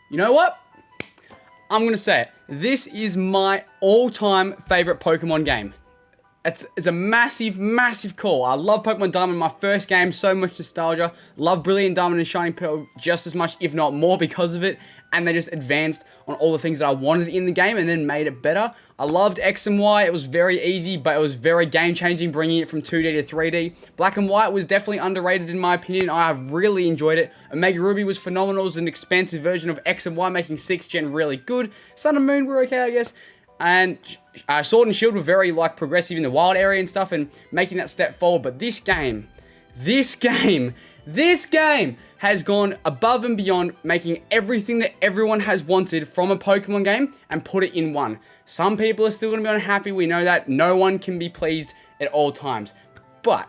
You know what? I'm going to say it. This is my all-time favorite Pokemon game. It's a massive, massive call. I love Pokemon Diamond, my first game, so much nostalgia. Love Brilliant Diamond and Shining Pearl just as much, if not more, because of it. And they just advanced on all the things that I wanted in the game and then made it better. I loved X and Y. It was very easy, but it was very game-changing, bringing it from 2D to 3D. Black and White was definitely underrated in my opinion. I really enjoyed it. Omega Ruby was phenomenal. It was an expansive version of X and Y, making 6th gen really good. Sun and Moon were okay, I guess. And Sword and Shield were very progressive in the wild area and stuff and making that step forward. But this game has gone above and beyond, making everything that everyone has wanted from a Pokemon game and put it in one. Some people are still going to be unhappy. We know that. No one can be pleased at all times. But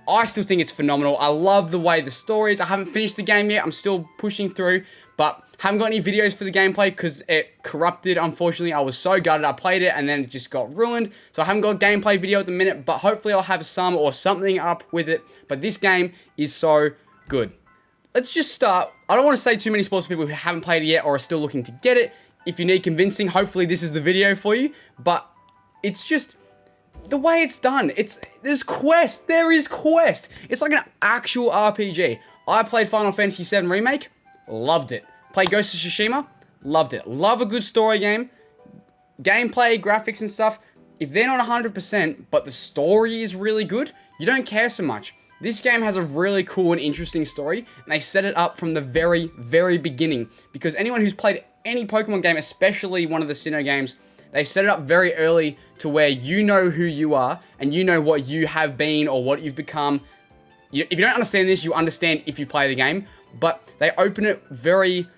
I still think it's phenomenal. I love the way the story is. I haven't finished the game yet. I'm still pushing through. But haven't got any videos for the gameplay because it corrupted, unfortunately. I was so gutted. I played it and then it just got ruined. So I haven't got a gameplay video at the minute, but hopefully I'll have some or something up with it. But this game is so good. Let's just start. I don't want to say too many spoilers for people who haven't played it yet or are still looking to get it. If you need convincing, hopefully this is the video for you. But it's just the way it's done. There's quest. There is quest. It's like an actual RPG. I played Final Fantasy VII Remake. Loved it. Played Ghost of Tsushima. Loved it. Love a good story game. Gameplay, graphics and stuff. If they're not 100%, but the story is really good, you don't care so much. This game has a really cool and interesting story, and they set it up from the very, very beginning. Because anyone who's played any Pokemon game, especially one of the Sinnoh games, they set it up very early to where you know who you are, and you know what you have been or what you've become. If you don't understand this, you understand if you play the game. But they open it very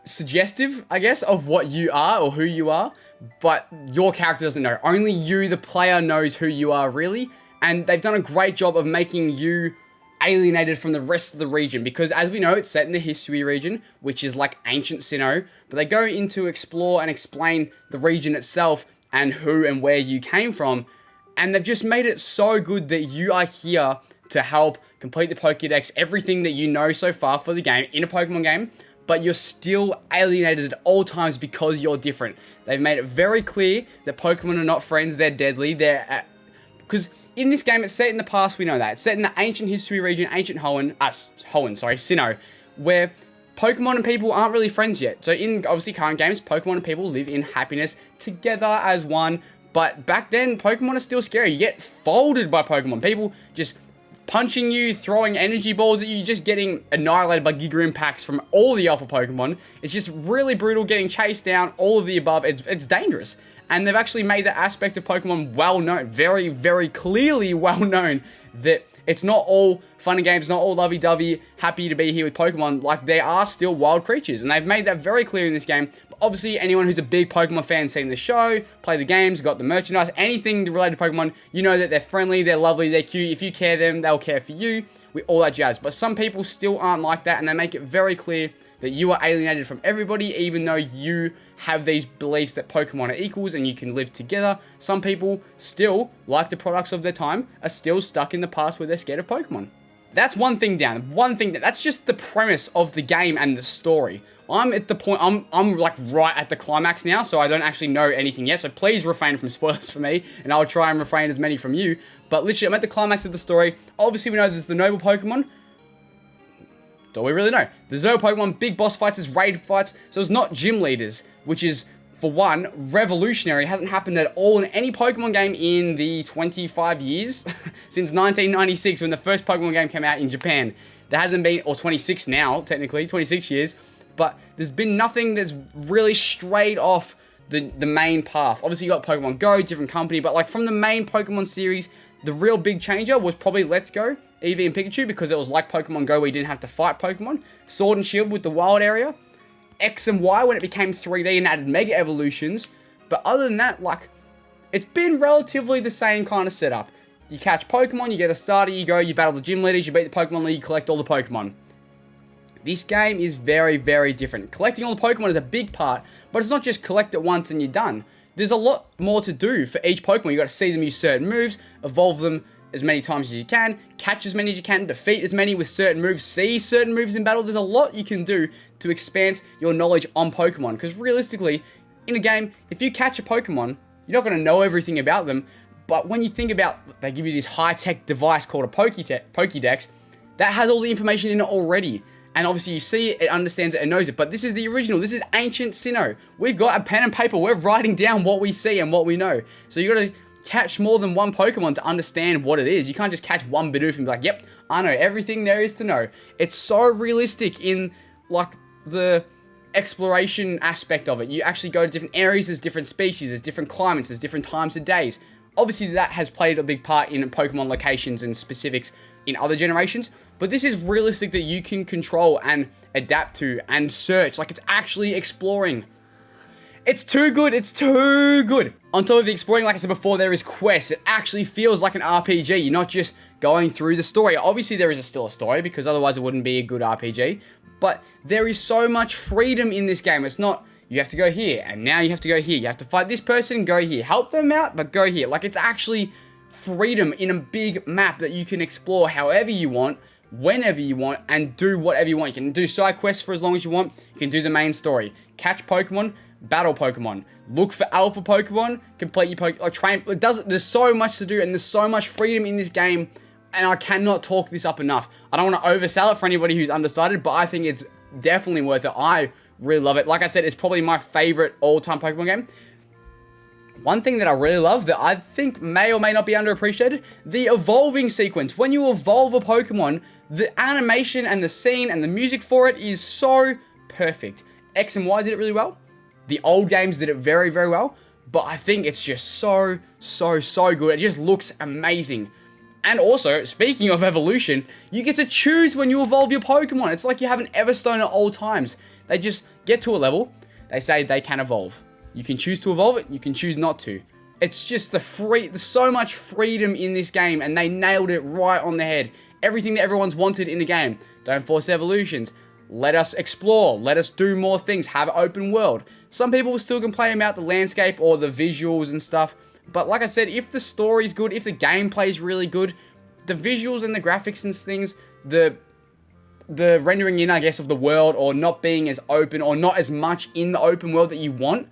suggestive, I guess, of what you are or who you are. But your character doesn't know. Only you, the player, knows who you are, really. And they've done a great job of making you alienated from the rest of the region. Because, as we know, it's set in the Hisui region, which is like ancient Sinnoh. But they go into explore and explain the region itself and who and where you came from. And they've just made it so good that you are here to help complete the Pokédex, everything that you know so far for the game, in a Pokemon game, but you're still alienated at all times because you're different. They've made it very clear that Pokemon are not friends, they're deadly, because in this game, it's set in the past, we know that. It's set in the ancient Hisui region, ancient Sinnoh, where Pokemon and people aren't really friends yet. So in, obviously, current games, Pokemon and people live in happiness together as one, but back then, Pokemon are still scary. You get folded by Pokemon. People just punching you, throwing energy balls at you, just getting annihilated by Giga Impacts from all the alpha Pokemon. It's just really brutal, getting chased down, all of the above. It's dangerous. And they've actually made that aspect of Pokemon well known, very, very clearly well known, that it's not all fun and games, not all lovey-dovey, happy to be here with Pokemon. Like, they are still wild creatures, and they've made that very clear in this game. But obviously, anyone who's a big Pokemon fan, seen the show, played the games, got the merchandise, anything related to Pokemon, you know that they're friendly, they're lovely, they're cute. If you care them, they'll care for you, with all that jazz. But some people still aren't like that, and they make it very clear that you are alienated from everybody, even though you have these beliefs that Pokemon are equals and you can live together. Some people still, like the products of their time, are still stuck in the past where they're scared of Pokemon. That's one thing down. That's just the premise of the game and the story. I'm at the point, I'm like right at the climax now, so I don't actually know anything yet, so please refrain from spoilers for me, and I'll try and refrain as many from you. But literally, I'm at the climax of the story. Obviously, we know there's the noble Pokemon. Do we really know? There's no Pokemon, big boss fights, there's raid fights, so it's not gym leaders, which is, for one, revolutionary. It hasn't happened at all in any Pokemon game in the 25 years, since 1996 when the first Pokemon game came out in Japan. There hasn't been, or 26 now, technically, 26 years, but there's been nothing that's really strayed off the main path. Obviously, you got Pokemon Go, different company, but like from the main Pokemon series, the real big changer was probably Let's Go, Eevee and Pikachu, because it was like Pokemon Go where you didn't have to fight Pokemon. Sword and Shield with the wild area. X and Y when it became 3D and added Mega Evolutions. But other than that, like, it's been relatively the same kind of setup. You catch Pokemon, you get a starter, you go, you battle the gym leaders, you beat the Pokemon League, you collect all the Pokemon. This game is very, very different. Collecting all the Pokemon is a big part, but it's not just collect it once and you're done. There's a lot more to do for each Pokemon. You got to see them use certain moves, evolve them as many times as you can, catch as many as you can, defeat as many with certain moves, see certain moves in battle. There's a lot you can do to expand your knowledge on Pokemon, because realistically, in a game, if you catch a Pokemon, you're not going to know everything about them, but when you think about, they give you this high-tech device called a Pokédex, that has all the information in it already. And obviously you see it, it understands it, and knows it. But this is the original. This is ancient Sinnoh. We've got a pen and paper. We're writing down what we see and what we know. So you got to catch more than one Pokemon to understand what it is. You can't just catch one Bidoof and be like, yep, I know everything there is to know. It's so realistic in like the exploration aspect of it. You actually go to different areas, there's different species, there's different climates, there's different times of days. Obviously that has played a big part in Pokemon locations and specifics in other generations, but this is realistic that you can control and adapt to and search. Like, it's actually exploring. It's too good. It's too good. On top of the exploring, like I said before, there is quests. It actually feels like an RPG. You're not just going through the story. Obviously, there is still a story, because otherwise it wouldn't be a good RPG. But there is so much freedom in this game. It's not, you have to go here, and now you have to go here. You have to fight this person, go here. Help them out, but go here. Like, it's actually freedom in a big map that you can explore however you want, whenever you want, and do whatever you want. You can do side quests for as long as you want. You can do the main story. Catch Pokemon, battle Pokemon, look for alpha Pokemon, complete your Pokemon, like train. There's so much to do, and there's so much freedom in this game, and I cannot talk this up enough. I don't want to oversell it for anybody who's undecided, but I think it's definitely worth it. I really love it. Like I said, it's probably my favorite all-time Pokemon game. One thing that I really love that I think may or may not be underappreciated, the evolving sequence. When you evolve a Pokemon, the animation and the scene and the music for it is so perfect. X and Y did it really well. The old games did it very, very well. But I think it's just so good. It just looks amazing. And also, speaking of evolution, you get to choose when you evolve your Pokemon. It's like you have an Everstone at all times. They just get to a level, they say they can evolve. You can choose to evolve it, you can choose not to. It's just there's so much freedom in this game, and they nailed it right on the head. Everything that everyone's wanted in the game. Don't force evolutions. Let us explore. Let us do more things. Have an open world. Some people will still complain about the landscape or the visuals and stuff. But like I said, if the story's good, if the gameplay is really good, the visuals and the graphics and things, the rendering in, I guess, of the world, or not being as open, or not as much in the open world that you want,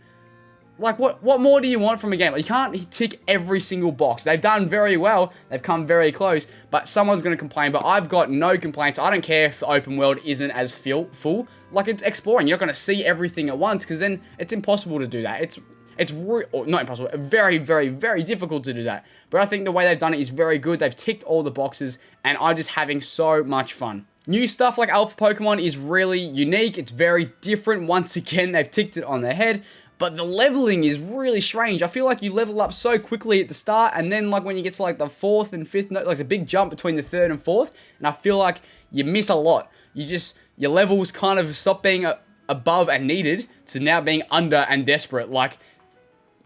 like, what more do you want from a game? Like, you can't tick every single box. They've done very well. They've come very close. But someone's going to complain. But I've got no complaints. I don't care if the open world isn't as full. Like, it's exploring. You're not going to see everything at once, because then it's impossible to do that. It's not impossible. Very, very, very difficult to do that. But I think the way they've done it is very good. They've ticked all the boxes. And I'm just having so much fun. New stuff like Alpha Pokemon is really unique. It's very different. Once again, they've ticked it on their head. But the leveling is really strange. I feel like you level up so quickly at the start, and then like when you get to like the 4th and 5th, like there's a big jump between the 3rd and 4th, and I feel like you miss a lot. Your levels kind of stop being above and needed to now being under and desperate. Like,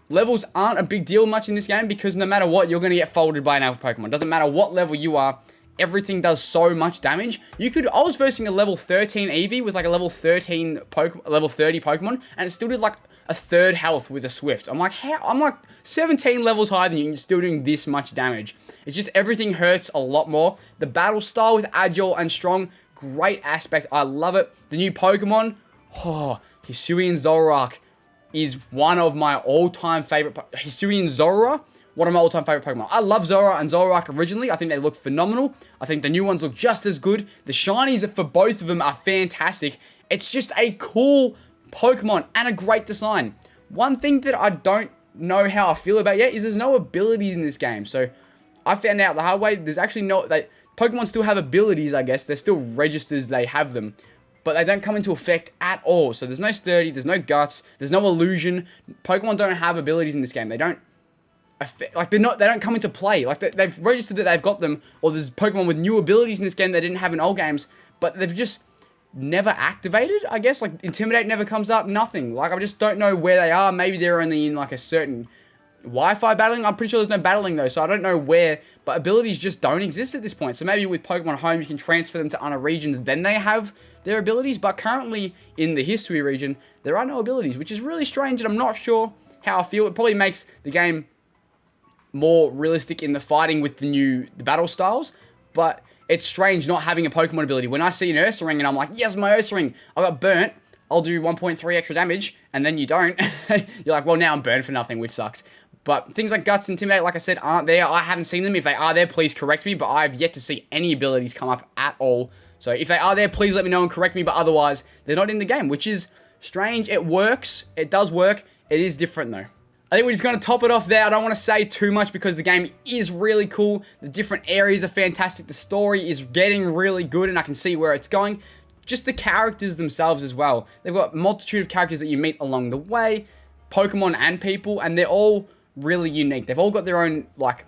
levels aren't a big deal much in this game, because no matter what, you're going to get folded by an Alpha Pokemon. Doesn't matter what level you are. Everything does so much damage. I was versing a level 13 Eevee with like a level 30 Pokemon, and it still did like a 3rd health with a Swift. I'm like, how? I'm like 17 levels higher than you, and you're still doing this much damage. It's just everything hurts a lot more. The battle style with Agile and Strong, great aspect. I love it. The new Pokemon, Hisuian Zoroark is one of my all-time favorite. Hisuian Zorua, one of my all-time favorite Pokemon. I love Zora and Zoroark originally. I think they look phenomenal. I think the new ones look just as good. The shinies for both of them are fantastic. It's just a cool Pokemon and a great design. One thing that I don't know how I feel about yet is there's no abilities in this game. So I found out the hard way. There's actually Pokemon still have abilities, I guess. They're still registers, they have them, but they don't come into effect at all. So there's no Sturdy, there's no Guts, there's no Illusion. Pokemon don't have abilities in this game. They don't they don't come into play. Like, they've registered that they've got them, or there's Pokemon with new abilities in this game they didn't have in old games, but they've just never activated, I guess. Like, Intimidate never comes up, nothing. Like, I just don't know where they are. Maybe they're only in like a certain Wi-Fi battling. I'm pretty sure there's no battling though, so I don't know where, but abilities just don't exist at this point. So maybe with Pokemon Home you can transfer them to other regions, then they have their abilities, but currently in the history region there are no abilities, which is really strange, and I'm not sure how I feel. It probably makes the game more realistic in the fighting with the battle styles, but it's strange not having a Pokemon ability. When I see an Ursaring and I'm like, yes, my Ursaring, I got burnt, I'll do 1.3 extra damage, and then you don't. You're like, well, now I'm burned for nothing, which sucks. But things like Guts and Intimidate, like I said, aren't there. I haven't seen them. If they are there, please correct me, but I've yet to see any abilities come up at all. So if they are there, please let me know and correct me, but otherwise, they're not in the game, which is strange. It works. It does work. It is different, though. I think we're just going to top it off there. I don't want to say too much because the game is really cool. The different areas are fantastic. The story is getting really good, and I can see where it's going. Just the characters themselves as well. They've got a multitude of characters that you meet along the way, Pokemon and people, and they're all really unique. They've all got their own, like,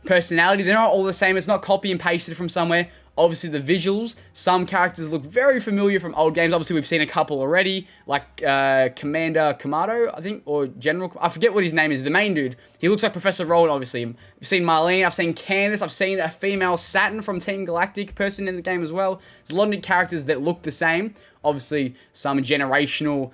personality. They're not all the same. It's not copy and pasted from somewhere. Obviously, the visuals, some characters look very familiar from old games. Obviously, we've seen a couple already, like Commander Kamado, I think, or General... I forget what his name is, the main dude. He looks like Professor Rowan, obviously. I've seen Marlene, I've seen Candace, I've seen a female Saturn from Team Galactic person in the game as well. There's a lot of characters that look the same. Obviously, some generational...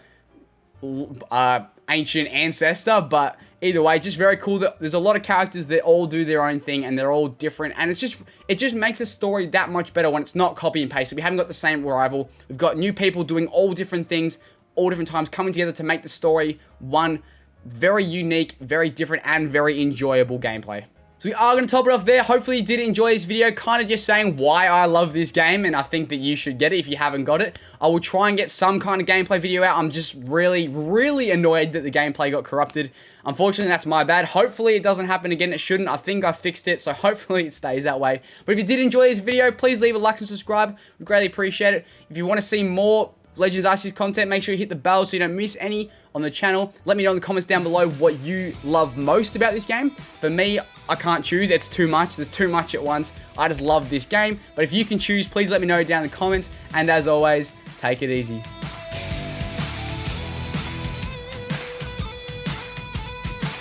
ancient ancestor, but either way, just very cool that there's a lot of characters that all do their own thing and they're all different, and it just makes the story that much better when it's not copy and paste. We haven't got the same rival. We've got new people doing all different things, all different times, coming together to make the story one very unique, very different, and very enjoyable gameplay. So we are going to top it off there. Hopefully you did enjoy this video, kind of just saying why I love this game, and I think that you should get it if you haven't got it. I will try and get some kind of gameplay video out. I'm just really, really annoyed that the gameplay got corrupted. Unfortunately, that's my bad. Hopefully it doesn't happen again. It shouldn't. I think I fixed it, so hopefully it stays that way. But if you did enjoy this video, please leave a like and subscribe. We greatly appreciate it. If you want to see more Legends Arceus content, make sure you hit the bell so you don't miss any on the channel. Let me know in the comments down below what you love most about this game. For me, I can't choose. It's too much. There's too much at once. I just love this game. But if you can choose, please let me know down in the comments. And as always, take it easy.